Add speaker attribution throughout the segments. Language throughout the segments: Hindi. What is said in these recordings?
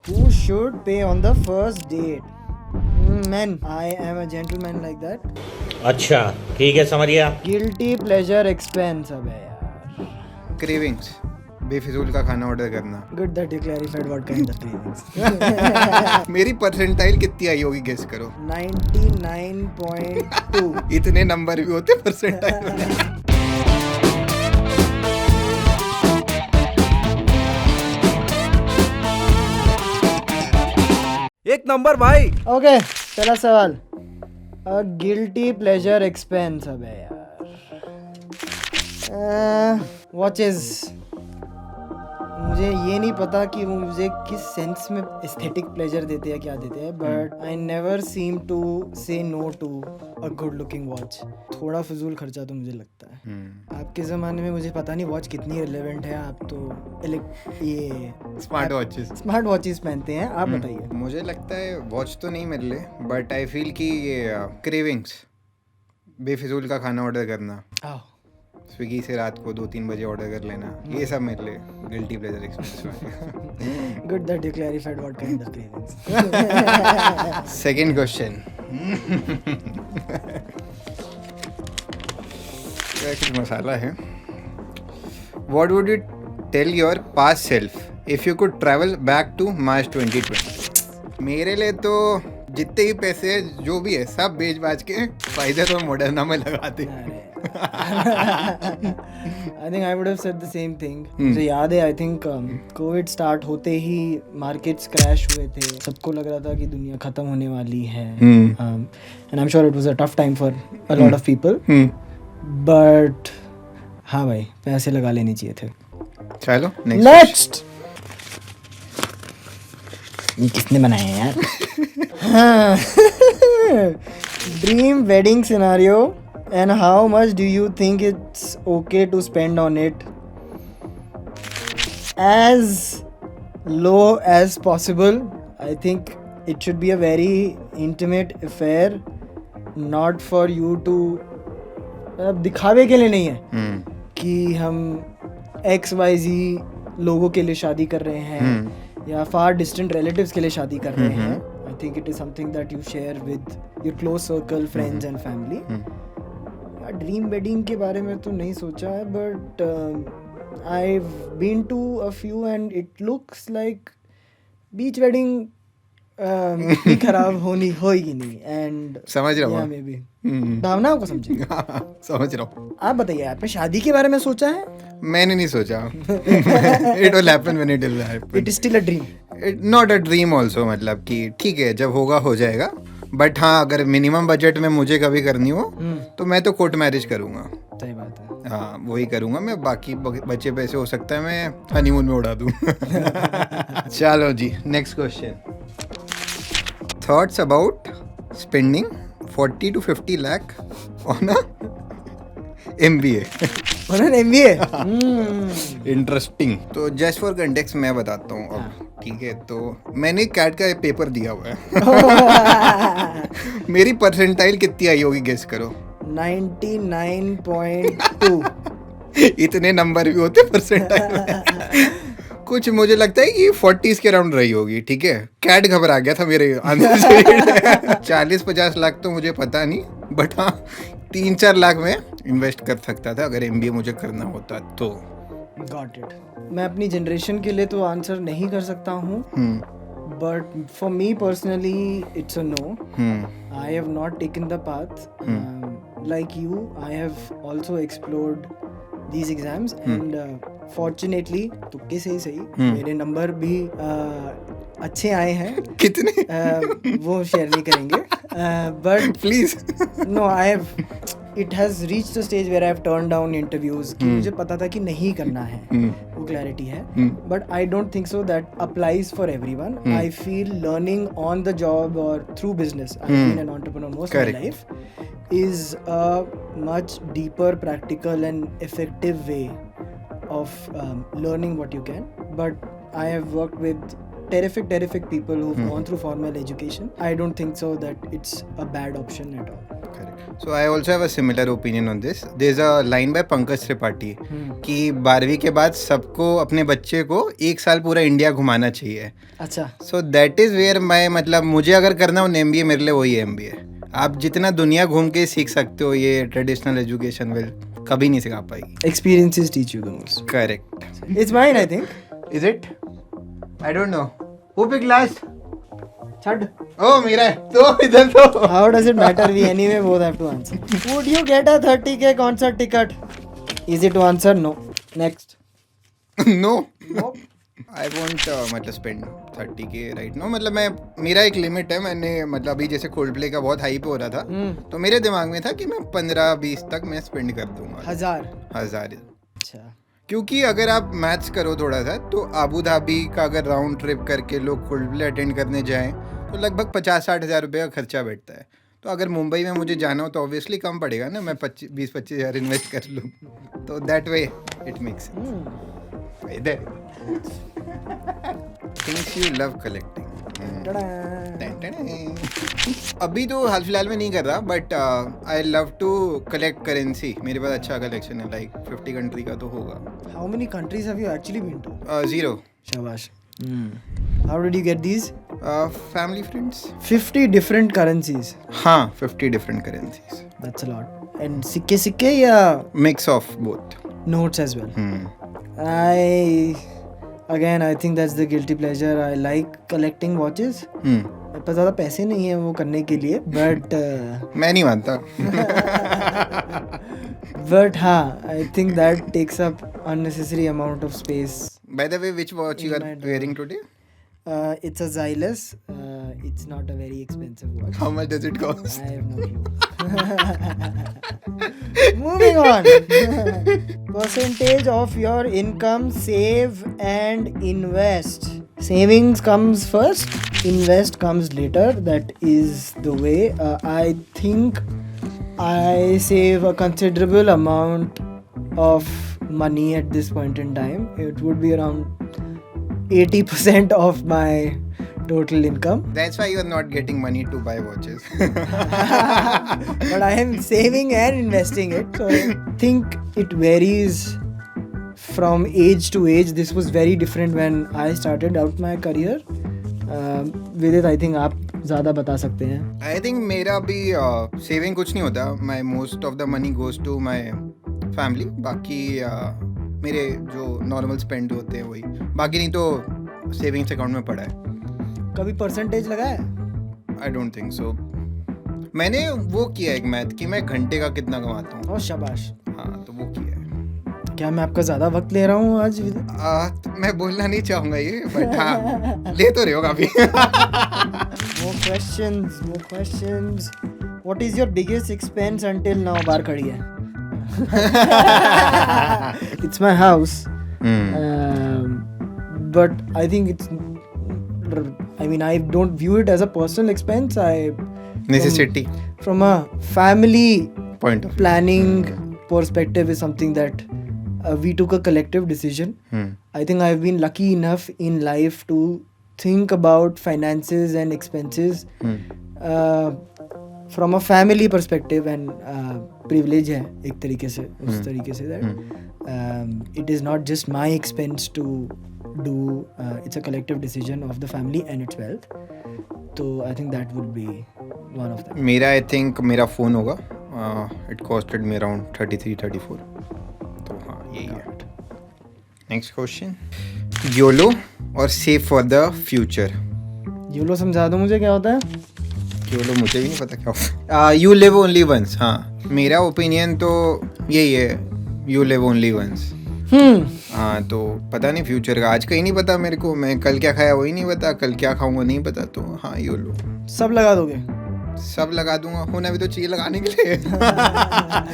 Speaker 1: Who should pay on the first date? Men. I am a gentleman like that.
Speaker 2: अच्छा ठीक है समझ गया.
Speaker 1: Guilty pleasure expense. अबे यार.
Speaker 3: क्रेविंग्स, बेफिजूल का खाना ऑर्डर करना.
Speaker 1: Good that you clarified what kind of cravings.
Speaker 3: मेरी परसेंटाइल कितनी आई होगी गेस करो.
Speaker 1: 99.2.
Speaker 3: इतने नंबर भी होते परसेंटाइल में.
Speaker 4: एक नंबर भाई.
Speaker 1: Okay, पहला सवाल. A guilty pleasure expense. अबे यार. Watches. मुझे ये नहीं पता कि वो मुझे किस सेंस में एस्थेटिक प्लेजर देते हैं, क्या देते हैं, but I never seem to say no to a good looking watch. थोड़ा फजूल खर्चा तो मुझे लगता है. आपके ज़माने में मुझे पता नहीं वॉच कितनी रिलेवेंट है. आप तो ये स्मार्ट वॉचेस पहनते हैं. आप बताइए.
Speaker 3: मुझे लगता है वॉच तो नहीं मिल रहे, बट आई फील कि ये क्रेविंग्स, बेफिजूल का खाना ऑर्डर करना, स्विगी से रात को 2-3 बजे ऑर्डर कर लेना, ये सब मेरे लिए guilty pleasure experience.
Speaker 1: Good that you clarified what kind of cravings.
Speaker 3: Second question. कुछ मसाला है. What would you tell your past self if you could travel back to March 2020? मेरे लिए तो जितने ही पैसे जो भी है सब बेच बाज के फायदे तो मॉडर्ना में लगाते.
Speaker 1: I think I would have said the same thing. मुझे याद है, I think कोविड स्टार्ट होते ही मार्केट्स क्रैश हुए थे. सबको लग रहा था कि दुनिया खत्म होने वाली है. And I'm sure it was a tough time for a lot of people. But हाँ भाई, पैसे लगा लेने चाहिए थे.
Speaker 3: चलो
Speaker 1: नेक्स्ट. ये किसने बनाए हैं यार? Dream wedding scenario. And how much do you think it's okay to spend on it? As low as possible. I think it should be a very intimate affair, not for you to दिखावे के लिए नहीं है कि हम XYZ लोगों के लिए शादी कर रहे हैं या far distant relatives के लिए शादी कर रहे हैं. I think it is something that you share with your close circle, friends and family. Dream wedding के बारे में तो नहीं सोचा है, but I been to a few and it looks like beach wedding भी खराब होगी नहीं. एंड
Speaker 3: समझ रहा हूँ,
Speaker 1: मे बी भावनाओं को समझे.
Speaker 3: समझ रहा हूँ.
Speaker 1: आप बताइए, आपने शादी के बारे में सोचा है?
Speaker 3: मैंने नहीं सोचा. It will happen when it will happen.
Speaker 1: It is still a dream.
Speaker 3: Not a dream also, मतलब कि ठीक है जब होगा हो जाएगा. बट हाँ, अगर मिनिमम बजट में मुझे कभी करनी हो तो मैं तो कोर्ट मैरिज करूँगा.
Speaker 1: सही बात है.
Speaker 3: हाँ वही करूँगा मैं. बाकी बच्चे पैसे हो सकता है मैं हनीमून में उड़ा दूँ. चलो जी, next question. Thoughts about spending 40 to 50 lakh on a MBA.
Speaker 1: MBA.
Speaker 3: Interesting. तो जस्ट फॉर कंटेक्स्ट मैं बताता हूँ अब. ठीक है, तो मैंने कैट का पेपर दिया हुआ है. मेरी परसेंटाइल कितनी आई होगी गेस करो.
Speaker 1: 99.2.
Speaker 3: इतने नंबर भी होते परसेंटाइल में. कुछ मुझे लगता है कि 40s के अराउंड रही होगी. ठीक है, कैट घबरा गया था मेरे आंसर से. 40-50 लाख तो मुझे पता नहीं, बट हाँ 3-4 लाख में इन्वेस्ट कर सकता था अगर MBA मुझे करना होता तो.
Speaker 1: Got it. मैं अपनी जनरेशन के लिए तो आंसर नहीं कर सकता हूँ, but for me personally it's a no. I have not taken the path. Like you, I have also explored these exams and fortunately तुक्के से ही सही मेरे नंबर भी अच्छे आए हैं.
Speaker 3: कितने?
Speaker 1: वो शेयर नहीं करेंगे, but
Speaker 3: please.
Speaker 1: no, it has reached a stage where I have turned down interviews कि मुझे पता था कि नहीं करना है. वो क्लैरिटी है. But I don't think so that applies for everyone. I feel learning on the job or through business, I've been an entrepreneur most of my life, is a much deeper, practical and effective way of learning what you can. But I have worked with terrific people who've gone through formal education. I don't think so that it's a bad option at all.
Speaker 3: Correct. So I also have a similar opinion on this. There's a line by Pankaj Tripathi कि 12वीं के बाद सबको अपने बच्चे को 1 साल पूरा इंडिया घुमाना चाहिए.
Speaker 1: अच्छा.
Speaker 3: सो दैट इज वेयर मैं मतलब मुझे अगर करना हो MBA, मेरे लिए वही MBA. आप जितना दुनिया घूम के सीख सकते हो, ये ट्रेडिशनल एजुकेशन विल कभी नहीं सिखा पाएगी.
Speaker 1: Experiences teach you the most.
Speaker 3: Correct.
Speaker 1: It's mine, I think.
Speaker 3: Is it? I don't know. Who pick last?
Speaker 1: Chad.
Speaker 3: ओ मेरा है. तो इधर तो.
Speaker 1: How does it matter? We anyway both have to answer. Would you get a 30K concert ticket? Easy to answer. No. Next.
Speaker 3: No.
Speaker 1: Nope.
Speaker 3: I want मतलब स्पेंड 30K राइट नो. मतलब मैं मेरा एक लिमिट है. मैंने मतलब अभी जैसे कोल्डप्ले का बहुत हाइप हो रहा था, तो मेरे दिमाग में था कि मैं 15-20 तक मैं स्पेंड कर दूंगा. 1000.
Speaker 1: अच्छा.
Speaker 3: क्योंकि अगर आप मैथ्स करो थोड़ा सा, तो आबू धाबी का अगर राउंड ट्रिप करके लोग कोल्डप्ले अटेंड करने जाएं तो लगभग 50-60 हज़ार रुपये का खर्चा बैठता है. तो अगर मुंबई में मुझे जाना हो तो ऑब्वियसली कम पड़ेगा ना. मैं 20-25 हज़ार इन्वेस्ट कर लूँ, तो that way it makes things you love collecting. अभी तो हाल फिलहाल में नहीं कर रहा, but I love to collect currency. मेरे पास अच्छा कलेक्शन है, लाइक 50 कंट्री का तो होगा.
Speaker 1: How many countries have you actually been to?
Speaker 3: 0.
Speaker 1: Shabash. How did you get these?
Speaker 3: Family friends.
Speaker 1: 50 different currencies.
Speaker 3: हाँ, 50 different currencies.
Speaker 1: That's a lot. And सिक्के या
Speaker 3: mix of both.
Speaker 1: notes as well? I think that's the guilty pleasure. I like collecting watches. मेरे पास ज़्यादा पैसे नहीं है वो करने के लिए, but
Speaker 3: मैं नहीं मानता.
Speaker 1: but हाँ, I think that takes up unnecessary amount of space.
Speaker 3: By the way, which watch you
Speaker 1: In
Speaker 3: are
Speaker 1: my
Speaker 3: wearing today?
Speaker 1: It's a Xylus. It's not a very expensive watch.
Speaker 3: How much does it cost?
Speaker 1: I have no clue. Moving on. Percentage of your income save and invest. Savings comes first, invest comes later. That is the way. I think I save a considerable amount of money at this point in time. It would be around 80% of my total income.
Speaker 3: That's why you are not getting money to buy watches.
Speaker 1: But I am saving and investing it. So I think it varies from age to age. This was very different when I started out my career. Vidit, I think आप ज़्यादा बता सकते हैं.
Speaker 3: I think मेरा भी सेविंग कुछ नहीं होता. My most of the money goes to my family. बाकी मेरे जो नॉर्मल स्पेंड होते हैं वही. बाकी नहीं तो सेविंग्स अकाउंट में पड़ा है.
Speaker 1: कभी परसेंटेज लगा है?
Speaker 3: I don't think so. मैंने वो किया एक मैथ कि मैं घंटे का कितना कमाता हूँ.
Speaker 1: और शाबाश.
Speaker 3: हाँ, तो वो किया है.
Speaker 1: क्या मैं आपका ज़्यादा वक्त ले रहा हूँ आज?
Speaker 3: तो मैं बोलना नहीं चाहूँगा ये, बट हाँ ले तो रहे हो काफ़ी.
Speaker 1: More questions. What is your biggest expense until now? बार खड़ी है. It's my house. But I think I don't view it as a personal expense.
Speaker 3: Necessity.
Speaker 1: From a family
Speaker 3: Point of
Speaker 1: planning perspective is something that we took a collective decision. I think I've been lucky enough in life to think about finances and expenses from a family perspective, and privilege है एक तरीके से उस तरीके से that it is not just my expense to do, it's a collective decision of the family and its wealth. So I think that would be one of them.
Speaker 3: मेरा I think मेरा फ़ोन होगा. It costed me around 33-34. तो हाँ यही है. Next question. योलो और save for the future.
Speaker 1: YOLO समझा दो मुझे क्या होता है.
Speaker 3: योलो मुझे भी नहीं पता क्या होता है. You live only once. हाँ, मेरा ओपिनियन तो यही है. You live only once. हाँ, तो पता नहीं फ्यूचर का. आज का ही नहीं पता मेरे को. मैं कल क्या खाया वही नहीं पता. कल क्या खाऊंगा नहीं पता. तो हाँ योलो.
Speaker 1: सब लगा दोगे?
Speaker 3: सब लगा दूंगा. होना भी तो चाहिए लगाने के लिए.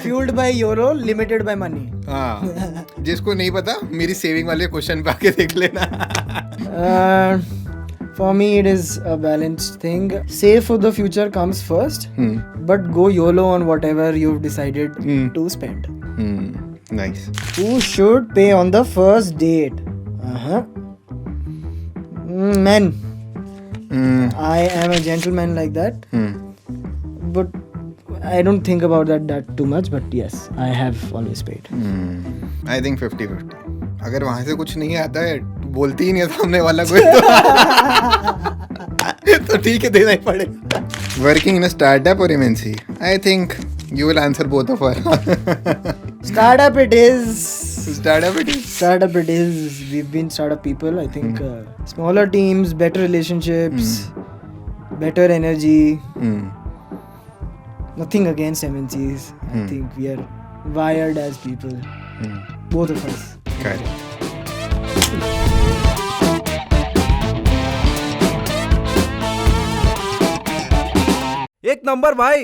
Speaker 1: Fuelled by YOLO, limited by money.
Speaker 3: हाँ, जिसको नहीं पता मेरी सेविंग वाले क्वेश्चन पे आके देख लेना.
Speaker 1: For me it is a balanced thing. Save for the future comes first, but go YOLO on whatever you've decided to spend.
Speaker 3: Nice.
Speaker 1: Who should pay on the first date? Men.
Speaker 3: Hmm.
Speaker 1: I am a gentleman like that,
Speaker 3: Hmm.
Speaker 1: but I don't think about that too much. But yes, I have always paid.
Speaker 3: I think 50-50. अगर वहां से कुछ नहीं आता है, बोलती ही नहीं है सामने वाला कोई तो ठीक है, देना ही पड़ेगा. वर्किंग इन अ स्टार्टअप और MNC, I think you will answer both of our.
Speaker 1: Startup it is.
Speaker 3: Startup it is.
Speaker 1: Startup it is. We've been startup people. I think smaller teams, better relationships, better energy. Nothing against MNCs. I think we are wired as people. Both of us.
Speaker 3: Correct.
Speaker 4: एक नंबर भाई.